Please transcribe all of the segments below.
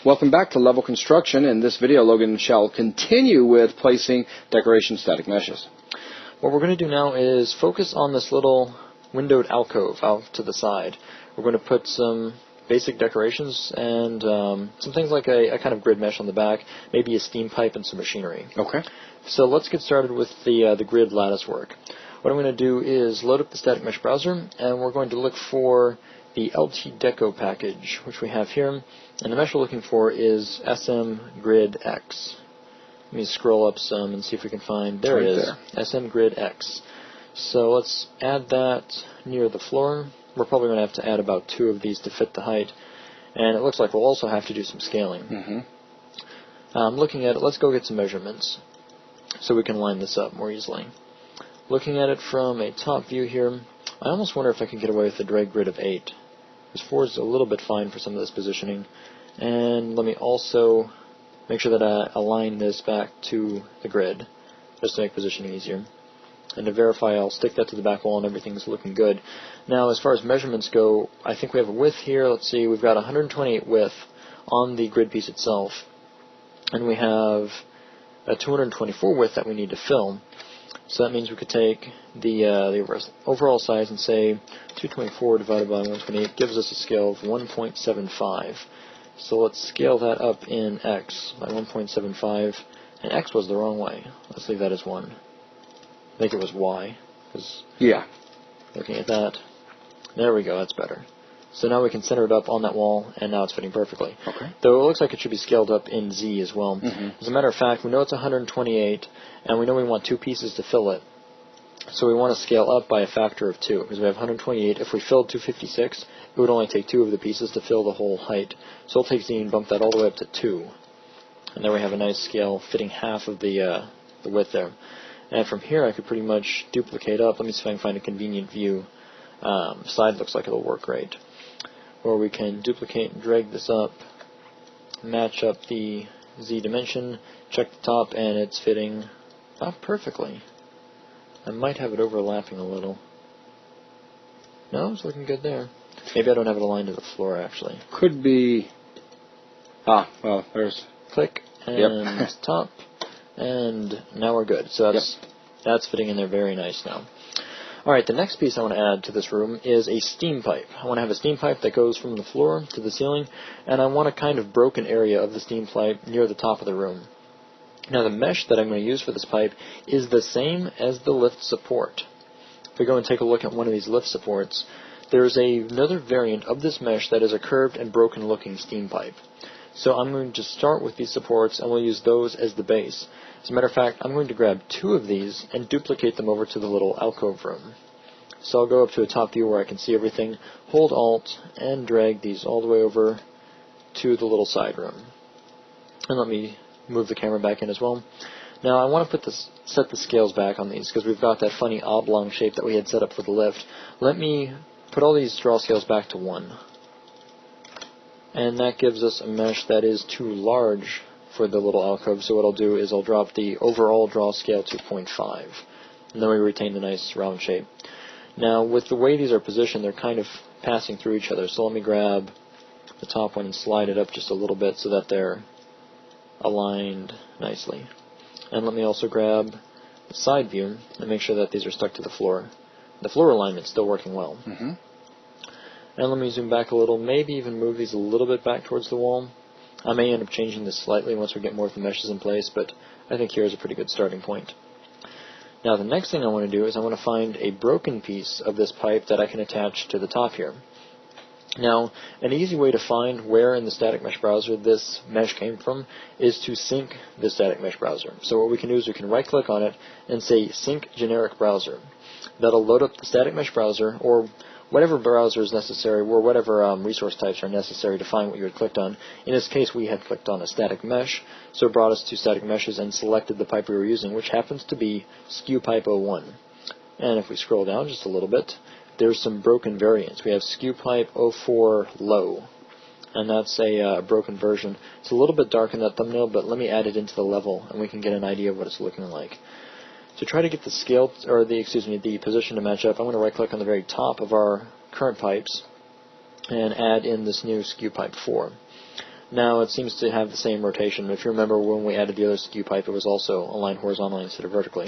Welcome back to Level Construction. In this video, Logan shall continue with placing decoration static meshes. What we're going to do now is focus on this little windowed alcove out to the side. We're going to put some basic decorations and some things like a kind of grid mesh on the back, maybe a steam pipe and some machinery. Okay. So let's get started with the grid lattice work. What I'm going to do is load up the static mesh browser, and we're going to look for the LT Deco package, which we have here. And the mesh we're looking for is SM Grid X. Let me scroll up some and see if we can find, there it is, SM Grid X. So let's add that near the floor. We're probably going to have to add about 2 of these to fit the height. And it looks like we'll also have to do some scaling. Looking at it, let's go get some measurements so we can line this up more easily. Looking at it from a top view here, I almost wonder if I can get away with a drag grid of 8. Because 4 is a little bit fine for some of this positioning. And let me also make sure that I align this back to the grid, just to make positioning easier. And to verify, I'll stick that to the back wall and everything's looking good. Now, as far as measurements go, I think we have a width here. Let's see, we've got 128 width on the grid piece itself. And we have a 224 width that we need to fill. So that means we could take the overall size and say 224 divided by 128 gives us a scale of 1.75. So let's scale that up in X by 1.75. And X was the wrong way. Let's leave that as 1. I think it was Y. Yeah. Looking at that. There we go, that's better. So now we can center it up on that wall, and now it's fitting perfectly. Okay. Though it looks like it should be scaled up in Z as well. As a matter of fact, we know it's 128, and we know we want 2 pieces to fill it. So we want to scale up by a factor of 2, because we have 128. If we filled 256, it would only take 2 of the pieces to fill the whole height. So we'll take Z and bump that all the way up to 2. And there we have a nice scale fitting half of the width there. And from here I could pretty much duplicate up. Let me see if I can find a convenient view. Side looks like it'll work great. Or we can duplicate and drag this up, match up the Z dimension, check the top, and it's fitting perfectly. I might have it overlapping a little. No, it's looking good there. Maybe I don't have it aligned to the floor, actually. Could be... well, there's... Click, and top, and now we're good. So that's fitting in there very nice now. Alright, the next piece I want to add to this room is a steam pipe. I want to have a steam pipe that goes from the floor to the ceiling, and I want a kind of broken area of the steam pipe near the top of the room. Now the mesh that I'm going to use for this pipe is the same as the lift support. If we go and take a look at one of these lift supports, there's another variant of this mesh that is a curved and broken looking steam pipe. So I'm going to start with these supports, and we'll use those as the base. As a matter of fact, I'm going to grab 2 of these and duplicate them over to the little alcove room. So I'll go up to a top view where I can see everything, hold Alt, and drag these all the way over to the little side room. And let me move the camera back in as well. Now I want to set the scales back on these, because we've got that funny oblong shape that we had set up for the lift. Let me put all these draw scales back to 1. And that gives us a mesh that is too large for the little alcove, so what I'll do is I'll drop the overall draw scale to 0.5. And then we retain the nice round shape. Now, with the way these are positioned, they're kind of passing through each other, so let me grab the top one and slide it up just a little bit so that they're aligned nicely. And let me also grab the side view and make sure that these are stuck to the floor. The floor alignment's still working well. And let me zoom back a little, maybe even move these a little bit back towards the wall. I may end up changing this slightly once we get more of the meshes in place, but I think here is a pretty good starting point. Now the next thing I want to do is I want to find a broken piece of this pipe that I can attach to the top here. Now, an easy way to find where in the static mesh browser this mesh came from is to sync the static mesh browser. So what we can do is we can right-click on it and say Sync Generic Browser. That'll load up the static mesh browser, or whatever browser is necessary, or whatever resource types are necessary to find what you had clicked on. In this case, we had clicked on a static mesh, so it brought us to static meshes and selected the pipe we were using, which happens to be SKU Pipe 01. And if we scroll down just a little bit, there's some broken variants. We have SKU Pipe 04 Low, and that's a broken version. It's a little bit dark in that thumbnail, but let me add it into the level, and we can get an idea of what it's looking like. To try to get the scale, or the position to match up, I'm going to right-click on the very top of our current pipes and add in this new SKU Pipe 4. Now it seems to have the same rotation. If you remember when we added the other skew pipe, it was also aligned horizontally instead of vertically.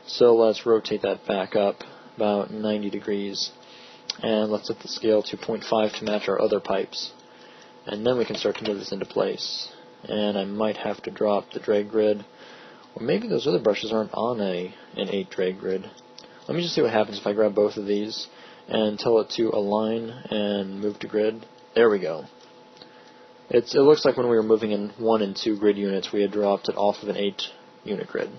So let's rotate that back up about 90 degrees. And let's set the scale to 0.5 to match our other pipes. And then we can start to move this into place. And I might have to drop the drag grid. Or maybe those other brushes aren't on an 8 drag grid. Let me just see what happens if I grab both of these and tell it to align and move to grid. There we go. It looks like when we were moving in 1 and 2 grid units, we had dropped it off of an 8 unit grid.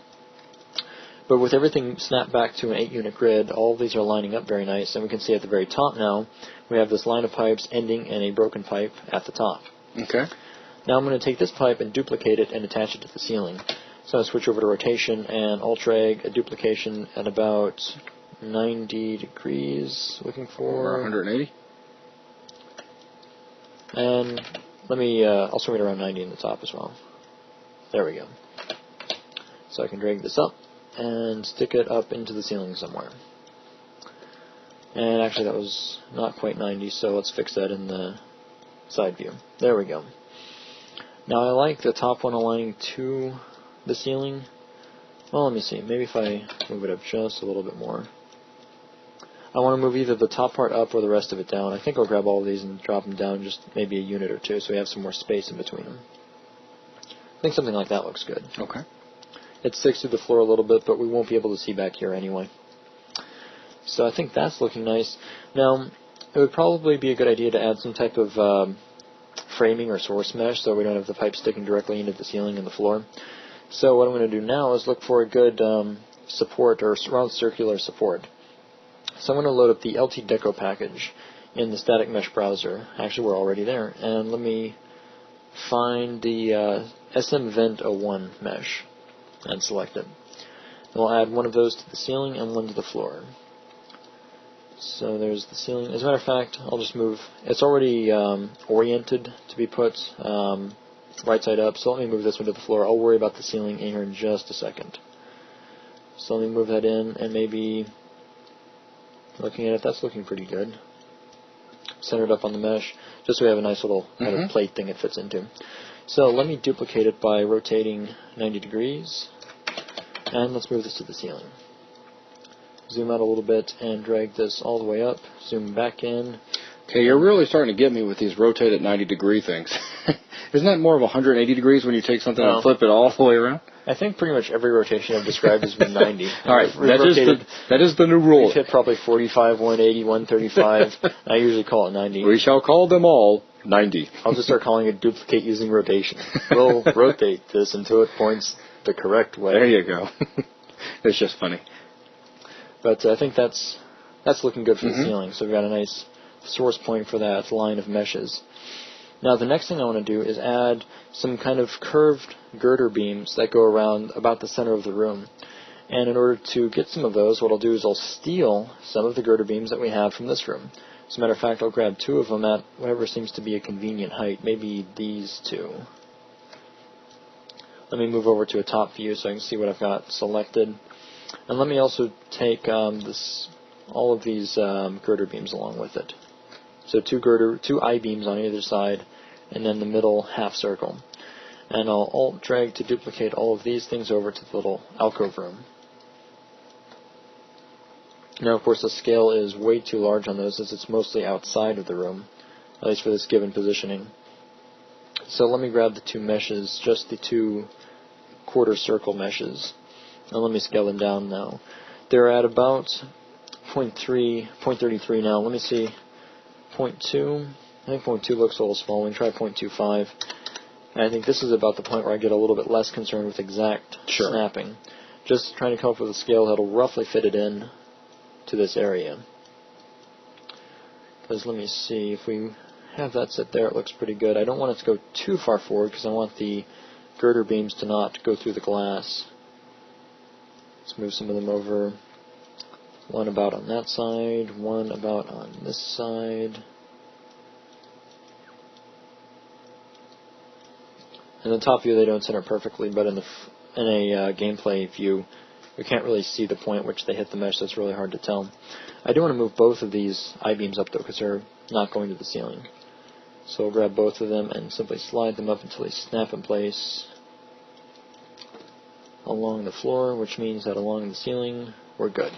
But with everything snapped back to an 8 unit grid, all of these are lining up very nice, and we can see at the very top now, we have this line of pipes ending in a broken pipe at the top. Okay. Now I'm going to take this pipe and duplicate it and attach it to the ceiling. So I'll switch over to rotation and Alt-Drag a duplication at about 90 degrees, looking for... 180? And I'll swing it around 90 in the top as well. There we go. So I can drag this up and stick it up into the ceiling somewhere. And actually that was not quite 90, so let's fix that in the side view. There we go. Now I like the top one aligning to the ceiling. Well, let me see. Maybe if I move it up just a little bit more. I want to move either the top part up or the rest of it down. I think I'll grab all of these and drop them down just maybe a unit or two so we have some more space in between them. I think something like that looks good. Okay. It sticks to the floor a little bit, but we won't be able to see back here anyway. So I think that's looking nice. Now, it would probably be a good idea to add some type of framing or source mesh so we don't have the pipe sticking directly into the ceiling and the floor. So what I'm going to do now is look for a good support or round circular support. So I'm going to load up the LT Deco package in the static mesh browser. Actually, we're already there. And let me find the SM Vent 01 mesh and select it. And we'll add one of those to the ceiling and one to the floor. So there's the ceiling. As a matter of fact, I'll just move. It's already oriented to be put right side up, so let me move this one to the floor. I'll worry about the ceiling in here in just a second. So let me move that in, and maybe looking at it, that's looking pretty good. Center it up on the mesh, just so we have a nice little kind of plate thing it fits into. So let me duplicate it by rotating 90 degrees, and let's move this to the ceiling. Zoom out a little bit and drag this all the way up, zoom back in. Okay, you're really starting to get me with these rotate at 90 degree things. Isn't that more of 180 degrees when you take something and flip it all the way around? I think pretty much every rotation I've described has been 90. All right, that is the new rule. We've hit probably 45, 180, 135. I usually call it 90. We shall call them all 90. I'll just start calling it duplicate using rotation. We'll rotate this until it points the correct way. There you go. It's just funny. But I think that's looking good for the ceiling. So we've got a nice source point for that line of meshes. Now the next thing I want to do is add some kind of curved girder beams that go around about the center of the room. And in order to get some of those, what I'll do is I'll steal some of the girder beams that we have from this room. As a matter of fact, I'll grab two of them at whatever seems to be a convenient height, maybe these two. Let me move over to a top view so I can see what I've got selected. And let me also take all of these girder beams along with it. So two I-beams on either side, and then the middle half circle. And I'll Alt-Drag to duplicate all of these things over to the little alcove room. Now, of course, the scale is way too large on those as it's mostly outside of the room, at least for this given positioning. So let me grab the two meshes, just the two quarter circle meshes, and let me scale them down now. They're at about 0.33 now. Let me see. 0.2. I think 0.2 looks a little small. We can try 0.25. And I think this is about the point where I get a little bit less concerned with exact snapping. Just trying to come up with a scale that'll roughly fit it in to this area. Because let me see, if we have that set there, it looks pretty good. I don't want it to go too far forward because I want the girder beams to not go through the glass. Let's move some of them over. One about on that side, one about on this side. In the top view they don't center perfectly, but in a gameplay view we can't really see the point at which they hit the mesh, so it's really hard to tell. I do want to move both of these I-beams up though because they're not going to the ceiling. So we'll grab both of them and simply slide them up until they snap in place along the floor, which means that along the ceiling we're good.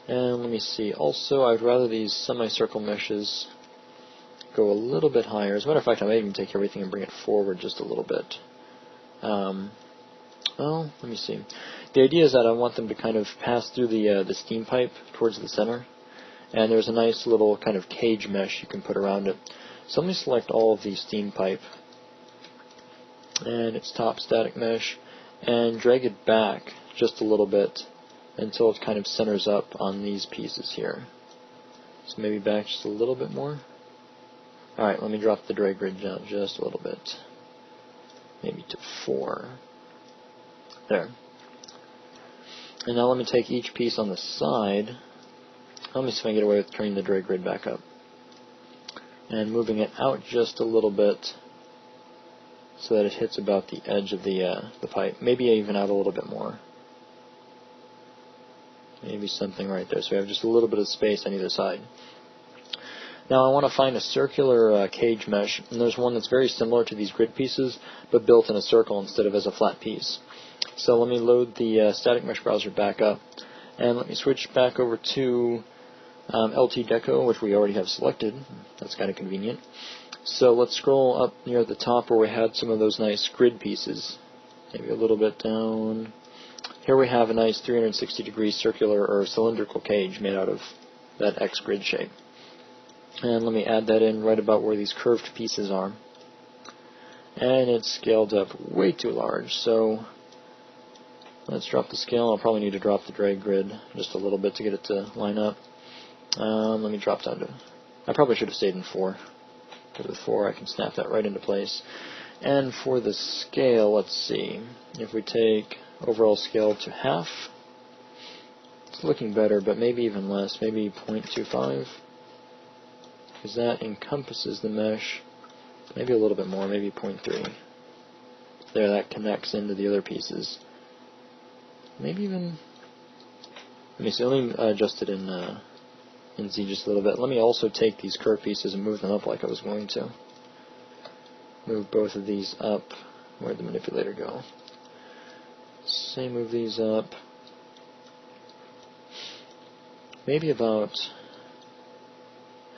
And let me see, also I'd rather these semicircle meshes go a little bit higher. As a matter of fact, I might even take everything and bring it forward just a little bit. Well, let me see. The idea is that I want them to kind of pass through the steam pipe towards the center. And there's a nice little kind of cage mesh you can put around it. So let me select all of the steam pipe and its top static mesh and drag it back just a little bit until it kind of centers up on these pieces here. So maybe back just a little bit more. Alright, let me drop the drag grid down just a little bit. Maybe to 4. There. And now let me take each piece on the side. Let me see if I can get away with turning the drag grid back up. And moving it out just a little bit so that it hits about the edge of the pipe. Maybe even out a little bit more. Maybe something right there. So we have just a little bit of space on either side. Now I want to find a circular cage mesh, and there's one that's very similar to these grid pieces, but built in a circle instead of as a flat piece. So let me load the static mesh browser back up, and let me switch back over to LT Deco, which we already have selected. That's kind of convenient. So let's scroll up near the top where we had some of those nice grid pieces. Maybe a little bit down. Here we have a nice 360-degree circular or cylindrical cage made out of that X grid shape. And let me add that in right about where these curved pieces are. And it's scaled up way too large, so let's drop the scale. I'll probably need to drop the drag grid just a little bit to get it to line up. Let me drop down to... I probably should have stayed in 4. Because with 4 I can snap that right into place. And for the scale, let's see. If we take overall scale to half, it's looking better, but maybe even less. Maybe 0.25. Because that encompasses the mesh. Maybe a little bit more, maybe 0.3. There, that connects into the other pieces. Maybe even... Let me see, let me adjust it in Z just a little bit. Let me also take these curved pieces and move them up like I was going to. Move both of these up. Where'd the manipulator go? Say move these up. Maybe about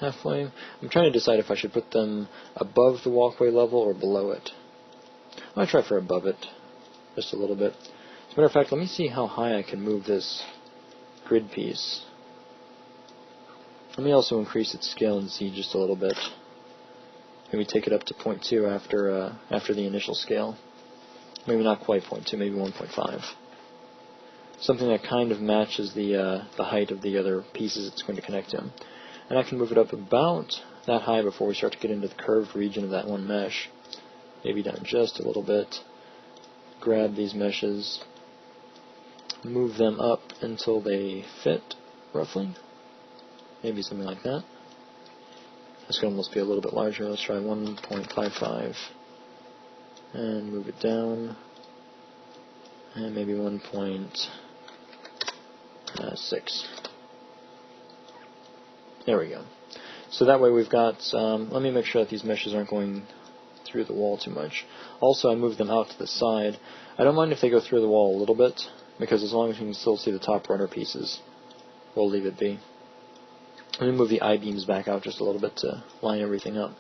halfway. I'm trying to decide if I should put them above the walkway level or below it. I'm going to try for above it, just a little bit. As a matter of fact, let me see how high I can move this grid piece. Let me also increase its scale in Z just a little bit. Maybe take it up to 0.2 after the initial scale. Maybe not quite 0.2, maybe 1.5. Something that kind of matches the height of the other pieces it's going to connect to. And I can move it up about that high before we start to get into the curved region of that one mesh. Maybe down just a little bit. Grab these meshes. Move them up until they fit, roughly. Maybe something like that. This could almost be a little bit larger. Let's try 1.55. And move it down. And maybe 1.6. There we go. So that way we've got, let me make sure that these meshes aren't going through the wall too much. Also, I move them out to the side. I don't mind if they go through the wall a little bit, because as long as you can still see the top runner pieces, we'll leave it be. Let me move the I-beams back out just a little bit to line everything up.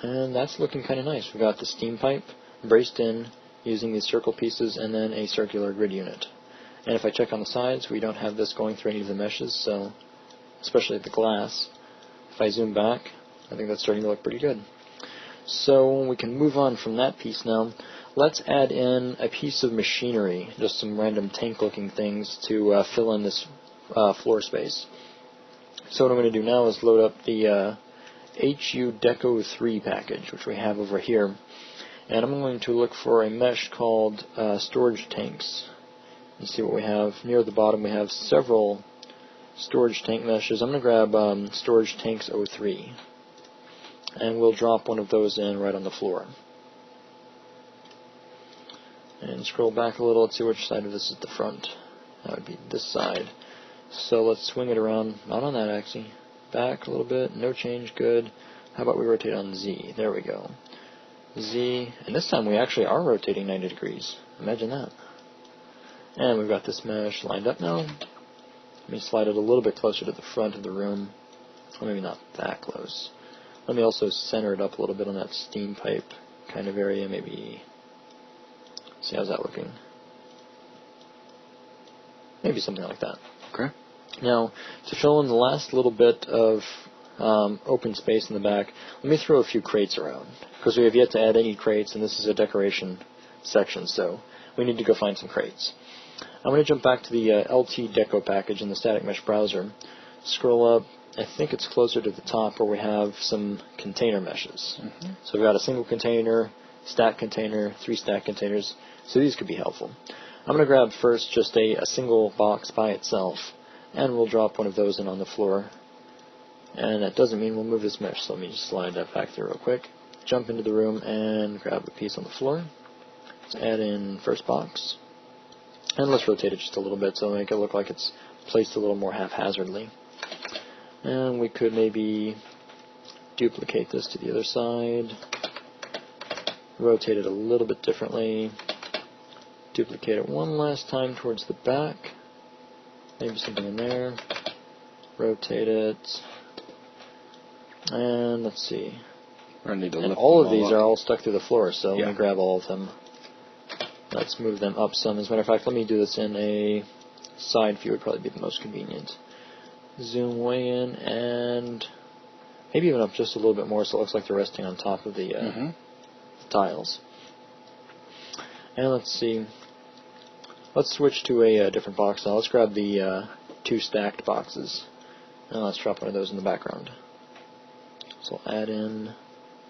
And that's looking kind of nice. We've got the steam pipe braced in using these circle pieces and then a circular grid unit. And if I check on the sides, we don't have this going through any of the meshes, so especially the glass. If I zoom back, I think that's starting to look pretty good. So we can move on from that piece now. Let's add in a piece of machinery, just some random tank-looking things to fill in this floor space. So what I'm going to do now is load up the HU Deco 3 package, which we have over here. And I'm going to look for a mesh called storage tanks. And see what we have. Near the bottom we have several storage tank meshes. I'm going to grab storage tanks 03. And we'll drop one of those in right on the floor. And scroll back a little, let's see which side of this is the front. That would be this side. So let's swing it around, not on that axis. Back a little bit, no change, good. How about we rotate on Z? There we go. Z, and this time we actually are rotating 90 degrees. Imagine that. And we've got this mesh lined up now. Let me slide it a little bit closer to the front of the room. Or maybe not that close. Let me also center it up a little bit on that steam pipe kind of area. Maybe, see, how's that looking? Maybe something like that. Okay. Now, to fill in the last little bit of open space in the back, let me throw a few crates around, because we have yet to add any crates, and this is a decoration section, so we need to go find some crates. I'm going to jump back to the LT Deco package in the static mesh browser, scroll up. I think it's closer to the top where we have some container meshes. So we've got a single container, stack container, 3 stack containers, so these could be helpful. I'm going to grab first just a single box by itself, and we'll drop one of those in on the floor. And that doesn't mean we'll move this mesh, so let me just slide that back there real quick. Jump into the room and grab a piece on the floor. Let's add in first box. And let's rotate it just a little bit so make it look like it's placed a little more haphazardly. And we could maybe duplicate this to the other side. Rotate it a little bit differently. Duplicate it one last time towards the back. Maybe something in there. Rotate it. And let's see. I need to and lift all them of these up. are all stuck through the floor, so Yeah. let me grab all of them. Let's move them up some. As a matter of fact, let me do this in a side view, would probably be the most convenient. Zoom way in, and maybe even up just a little bit more so it looks like they're resting on top of the tiles. And let's see. Let's switch to a different box now. Let's grab the 2 stacked boxes. And let's drop one of those in the background. So I'll add in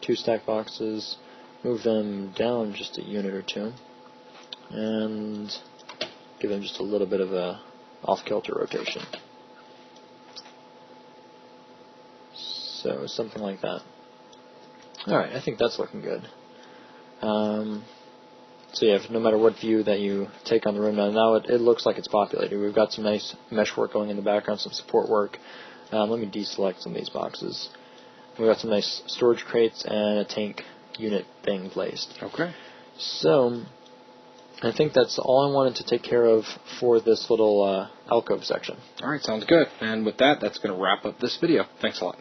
2 stacked boxes, move them down just a unit or 2, and give them just a little bit of a off-kilter rotation. So something like that. Alright, I think that's looking good. So yeah, no matter what view that you take on the room now it looks like it's populated. We've got some nice mesh work going in the background, some support work. Let me deselect some of these boxes. We've got some nice storage crates and a tank unit thing placed. Okay. So I think that's all I wanted to take care of for this little alcove section. All right, sounds good. And with that, that's going to wrap up this video. Thanks a lot.